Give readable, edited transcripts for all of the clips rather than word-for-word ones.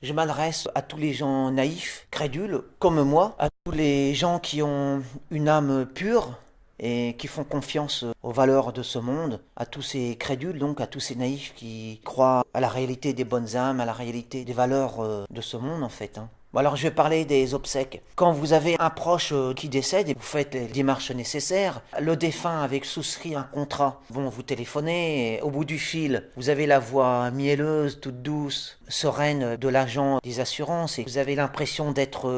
Je m'adresse à tous les gens naïfs, crédules, comme moi, à tous les gens qui ont une âme pure et qui font confiance aux valeurs de ce monde, à tous ces crédules, donc à tous ces naïfs qui croient à la réalité des bonnes âmes, à la réalité des valeurs de ce monde en fait. Bon, alors je vais parler des obsèques. Quand vous avez un proche qui décède et vous faites les démarches nécessaires, le défunt avec souscrit un contrat. Bon, vous téléphonez et au bout du fil, vous avez la voix mielleuse, toute douce, sereine de l'agent des assurances et vous avez l'impression d'être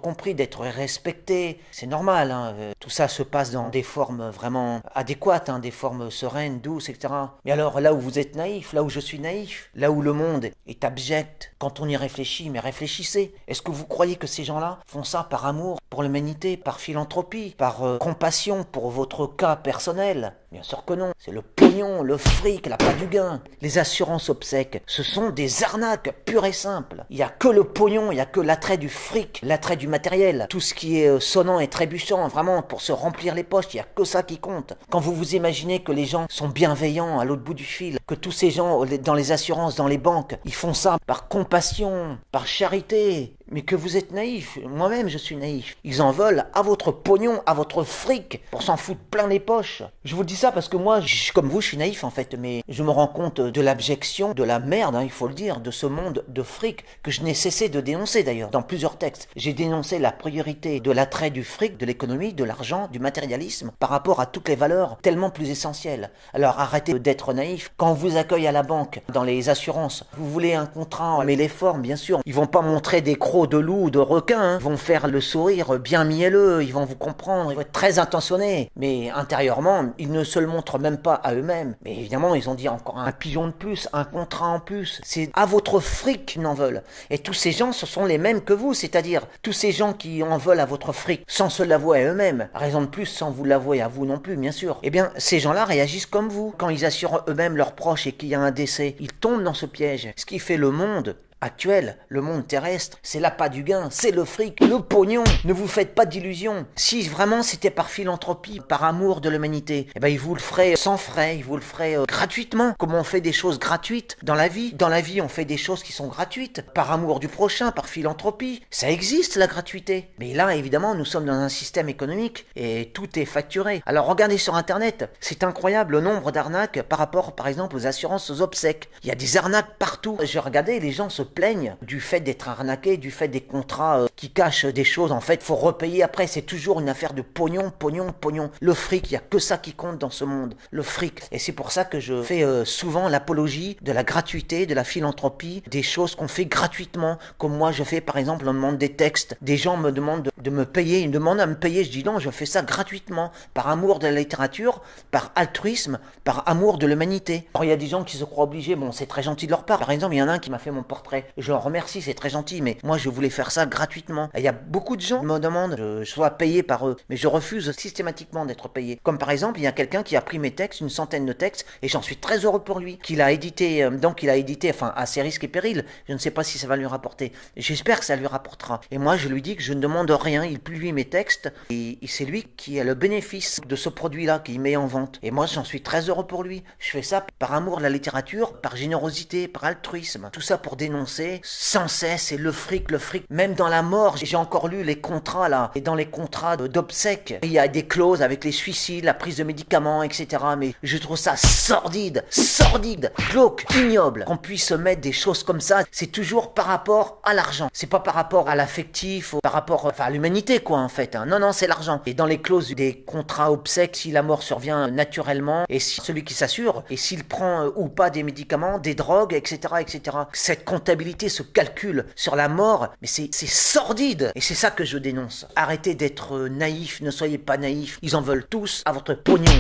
compris, d'être respecté. C'est normal, tout ça se passe dans des formes vraiment adéquates, des formes sereines, douces, etc. Mais alors là où vous êtes naïf, là où je suis naïf, là où le monde est abject, quand on y réfléchit, mais réfléchissez. Est-ce que vous croyez que ces gens-là font ça par amour pour l'humanité, par philanthropie, par compassion pour votre cas personnel? Bien sûr que non. C'est le pognon, le fric, l'appât du gain. Les assurances obsèques, ce sont des arnaques pures et simples. Il n'y a que le pognon, il n'y a que l'attrait du fric, l'attrait du matériel. Tout ce qui est sonnant et trébuchant, vraiment, pour se remplir les poches, il n'y a que ça qui compte. Quand vous vous imaginez que les gens sont bienveillants à l'autre bout du fil, que tous ces gens dans les assurances, dans les banques, ils font ça par compassion, par charité, mais que vous êtes naïf, moi-même je suis naïf. Ils en veulent à votre pognon, à votre fric, pour s'en foutre plein les poches. Je vous dis ça parce que moi, comme vous, je suis naïf en fait, mais je me rends compte de l'abjection, de la merde, il faut le dire, de ce monde de fric que je n'ai cessé de dénoncer d'ailleurs, dans plusieurs textes. J'ai dénoncé la priorité de l'attrait du fric, de l'économie, de l'argent, du matérialisme, par rapport à toutes les valeurs tellement plus essentielles. Alors arrêtez d'être naïf. Quand on vous accueille à la banque, dans les assurances, vous voulez un contrat, mais les formes, bien sûr, ils vont pas montrer des crocs de loup ou de requin, Ils vont faire le sourire bien mielleux, ils vont vous comprendre, ils vont être très intentionnés. Mais intérieurement, ils ne se le montrent même pas à eux-mêmes. Mais évidemment, ils ont dit encore un pigeon de plus, un contrat en plus. C'est à votre fric qu'ils en veulent. Et tous ces gens, ce sont les mêmes que vous, c'est-à-dire tous ces gens qui en veulent à votre fric, sans se l'avouer à eux-mêmes. Raison de plus, sans vous l'avouer à vous non plus, bien sûr. Eh bien, ces gens-là réagissent comme vous. Quand ils assurent eux-mêmes leurs proches et qu'il y a un décès, ils tombent dans ce piège. Ce qui fait le monde actuel, le monde terrestre, c'est l'appât du gain, c'est le fric, le pognon. Ne vous faites pas d'illusions. Si vraiment c'était par philanthropie, par amour de l'humanité, eh ben ils vous le feraient sans frais, ils vous le feraient gratuitement. Comme on fait des choses gratuites dans la vie. Dans la vie, on fait des choses qui sont gratuites, par amour du prochain, par philanthropie. Ça existe la gratuité. Mais là, évidemment, nous sommes dans un système économique et tout est facturé. Alors regardez sur Internet, c'est incroyable le nombre d'arnaques par rapport, par exemple, aux assurances aux obsèques. Il y a des arnaques partout. J'ai regardé, les gens se plaignent du fait d'être arnaqués, du fait des contrats qui cachent des choses. En fait, faut repayer après. C'est toujours une affaire de pognon, pognon, pognon. Le fric, il n'y a que ça qui compte dans ce monde. Le fric. Et c'est pour ça que je fais souvent l'apologie de la gratuité, de la philanthropie, des choses qu'on fait gratuitement. Comme moi, je fais, par exemple, on me demande des textes. Des gens me demandent de me payer. Ils me demandent à me payer. Je dis non, je fais ça gratuitement. Par amour de la littérature, par altruisme, par amour de l'humanité. Alors, il y a des gens qui se croient obligés. Bon, c'est très gentil de leur part. Par exemple, il y en a un qui m'a fait mon portrait. Je leur remercie, c'est très gentil, mais moi je voulais faire ça gratuitement. Il y a beaucoup de gens qui me demandent que je sois payé par eux, mais je refuse systématiquement d'être payé. Comme par exemple, il y a quelqu'un qui a pris mes textes, une centaine de textes, et j'en suis très heureux pour lui, qu'il a édité, donc il a édité, enfin à ses risques et périls. Je ne sais pas si ça va lui rapporter. J'espère que ça lui rapportera. Et moi je lui dis que je ne demande rien, il publie mes textes, et c'est lui qui a le bénéfice de ce produit-là qu'il met en vente. Et moi j'en suis très heureux pour lui. Je fais ça par amour de la littérature, par générosité, par altruisme. Tout ça pour dénoncer sans cesse, et le fric, même dans la mort, j'ai encore lu les contrats là, et dans les contrats d'obsèques, il y a des clauses avec les suicides, la prise de médicaments, etc. Mais je trouve ça sordide, glauque, ignoble, qu'on puisse mettre des choses comme ça. C'est toujours par rapport à l'argent, c'est pas par rapport à l'affectif, par rapport à l'humanité quoi en fait. Non, c'est l'argent. Et dans les clauses des contrats obsèques, si la mort survient naturellement, et si celui qui s'assure, et s'il prend ou pas des médicaments, des drogues, etc., cette comptabilité se calcule sur la mort, mais c'est sordide. Et c'est ça que je dénonce. Arrêtez d'être naïf, ne soyez pas naïf. Ils en veulent tous à votre pognon.